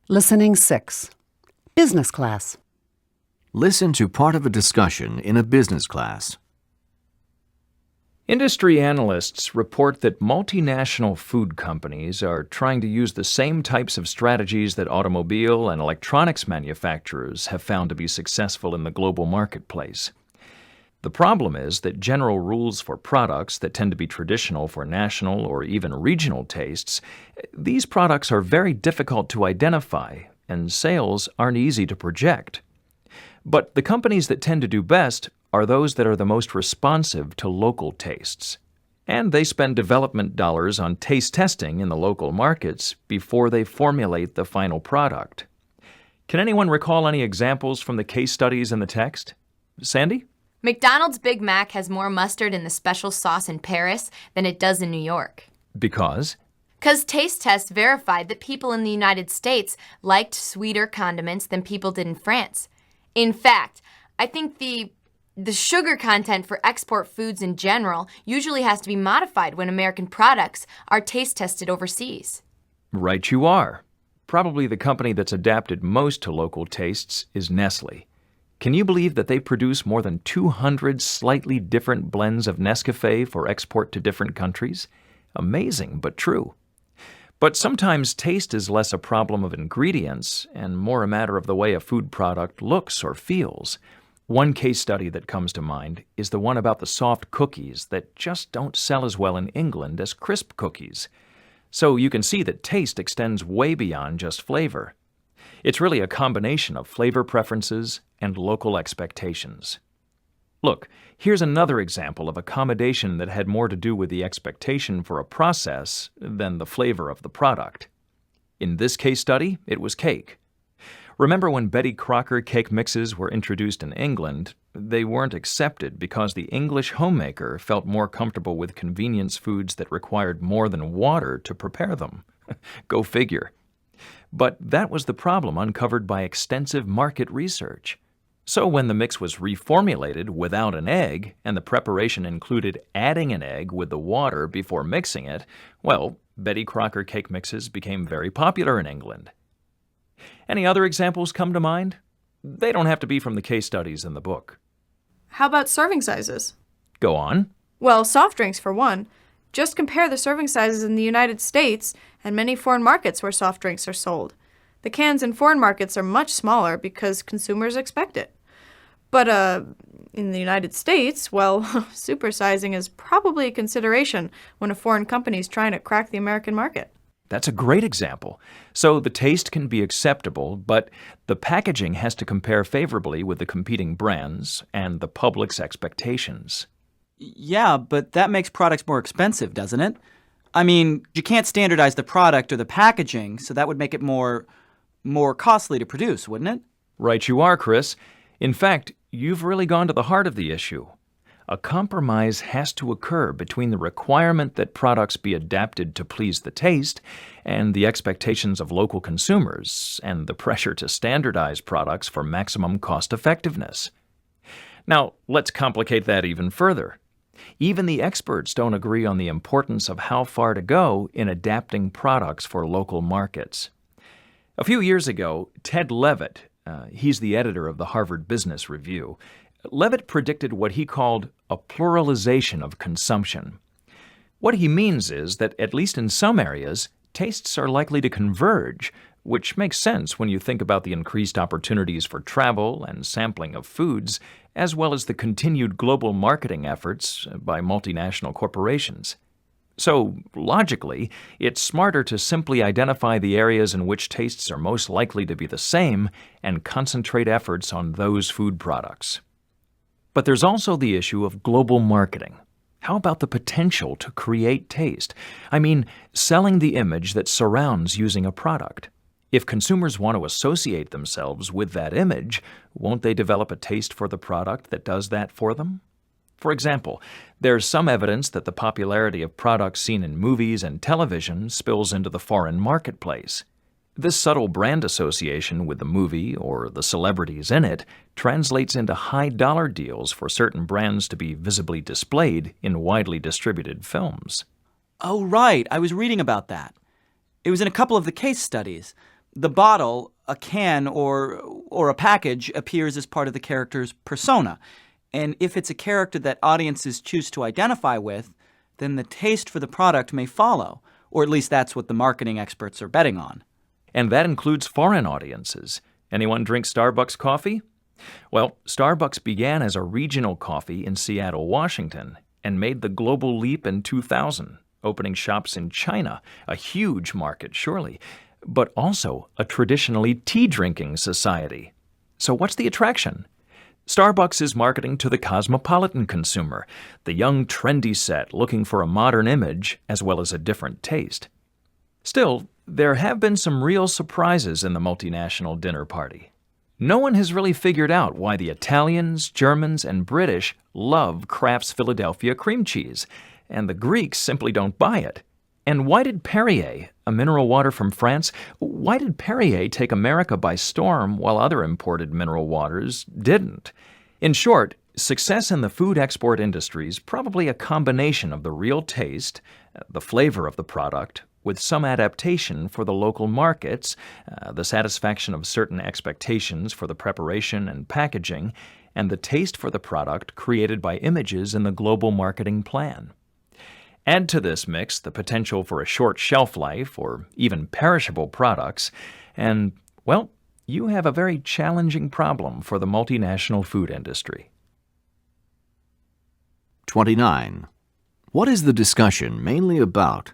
Listening 6. Business class. Listen to part of a discussion in a business class. Industry analysts report that multinational food companies are trying to use the same types of strategies that automobile and electronics manufacturers have found to be successful in the global marketplace. The problem is that general rules for products that tend to be traditional for national or even regional tastes, these products are very difficult to identify, and sales aren't easy to project. But the companies that tend to do best are those that are the most responsive to local tastes. And they spend development dollars on taste testing in the local markets before they formulate the final product. Can anyone recall any examples from the case studies in the text? Sandy? McDonald's Big Mac has more mustard in the special sauce in Paris than it does in New York. Because? Because taste tests verified that people in the United States liked sweeter condiments than people did in France. In fact, I think the sugar content for export foods in general usually has to be modified when American products are taste tested overseas. Right you are. Probably the company that's adapted most to local tastes is Nestle. Can you believe that they produce more than 200 slightly different blends of Nescafé for export to different countries? Amazing, but true. But sometimes taste is less a problem of ingredients and more a matter of the way a food product looks or feels. One case study that comes to mind is the one about the soft cookies that just don't sell as well in England as crisp cookies. So you can see that taste extends way beyond just flavor. It's really a combination of flavor preferences and local expectations. Look, here's another example of accommodation that had more to do with the expectation for a process than the flavor of the product. In this case study, it was cake. Remember when Betty Crocker cake mixes were introduced in England, they weren't accepted because the English homemaker felt more comfortable with convenience foods that required more than water to prepare them. Go figure. But that was the problem uncovered by extensive market research. So when the mix was reformulated without an egg, and the preparation included adding an egg with the water before mixing it, well, Betty Crocker cake mixes became very popular in England. Any other examples come to mind? They don't have to be from the case studies in the book. How about serving sizes? Go on. Well, soft drinks for one. Just compare the serving sizes in the United States and many foreign markets where soft drinks are sold. The cans in foreign markets are much smaller because consumers expect it. But in the United States, well, supersizing is probably a consideration when a foreign company is trying to crack the American market. That's a great example. So the taste can be acceptable, but the packaging has to compare favorably with the competing brands and the public's expectations. Yeah, but that makes products more expensive, doesn't it? I mean, you can't standardize the product or the packaging, so that would make it more costly to produce, wouldn't it? Right you are, Chris. In fact, you've really gone to the heart of the issue. A compromise has to occur between the requirement that products be adapted to please the taste and the expectations of local consumers and the pressure to standardize products for maximum cost effectiveness. Now, let's complicate that even further. Even the experts don't agree on the importance of how far to go in adapting products for local markets. A few years ago, Ted Levitt, he's the editor of the Harvard Business Review, Levitt predicted what he called a pluralization of consumption. What he means is that, at least in some areas, tastes are likely to converge, which makes sense when you think about the increased opportunities for travel and sampling of foods, as well as the continued global marketing efforts by multinational corporations. So, logically, it's smarter to simply identify the areas in which tastes are most likely to be the same and concentrate efforts on those food products. But there's also the issue of global marketing. How about the potential to create taste? I mean, selling the image that surrounds using a product. If consumers want to associate themselves with that image, won't they develop a taste for the product that does that for them? For example, there's some evidence that the popularity of products seen in movies and television spills into the foreign marketplace. This subtle brand association with the movie or the celebrities in it translates into high-dollar deals for certain brands to be visibly displayed in widely distributed films. Oh, right. I was reading about that. It was in a couple of the case studies. The bottle, a can, or a package appears as part of the character's persona. And if it's a character that audiences choose to identify with, then the taste for the product may follow, or at least that's what the marketing experts are betting on. And that includes foreign audiences. Anyone drink Starbucks coffee? Well, Starbucks began as a regional coffee in Seattle, Washington, and made the global leap in 2000, opening shops in China, a huge market, surely, but also a traditionally tea-drinking society. So what's the attraction? Starbucks is marketing to the cosmopolitan consumer, the young trendy set looking for a modern image as well as a different taste. Still, there have been some real surprises in the multinational dinner party. No one has really figured out why the Italians, Germans, and British love Kraft's Philadelphia cream cheese, and the Greeks simply don't buy it. And why did Perrier, a mineral water from France, why did Perrier take America by storm while other imported mineral waters didn't? In short, success in the food export industry is probably a combination of the real taste, the flavor of the product, with some adaptation for the local markets, the satisfaction of certain expectations for the preparation and packaging, and the taste for the product created by images in the global marketing plan. Add to this mix the potential for a short shelf life or even perishable products, and, well, you have a very challenging problem for the multinational food industry. 29. What is the discussion mainly about?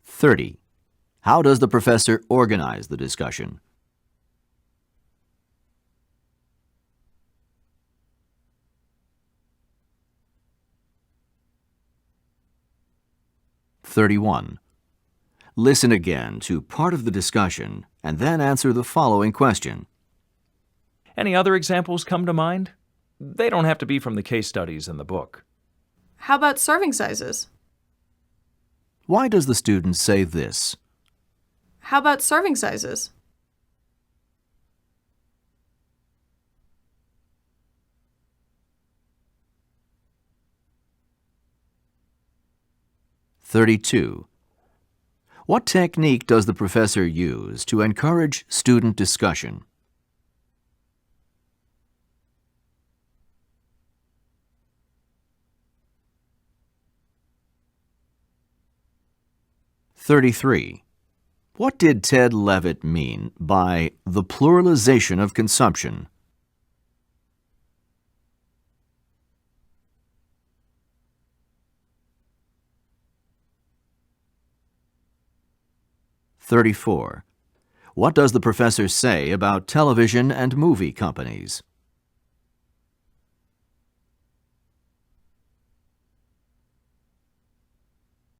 "30. How does the professor organize the discussion?" 31. Listen again to part of the discussion and then answer the following question. Any other examples come to mind? They don't have to be from the case studies in the book. How about serving sizes? Why does the student say this? How about serving sizes? "32. What technique does the professor use to encourage student discussion?" 33. What did Ted Levitt mean by the pluralization of consumption? 34. What does the professor say about television and movie companies?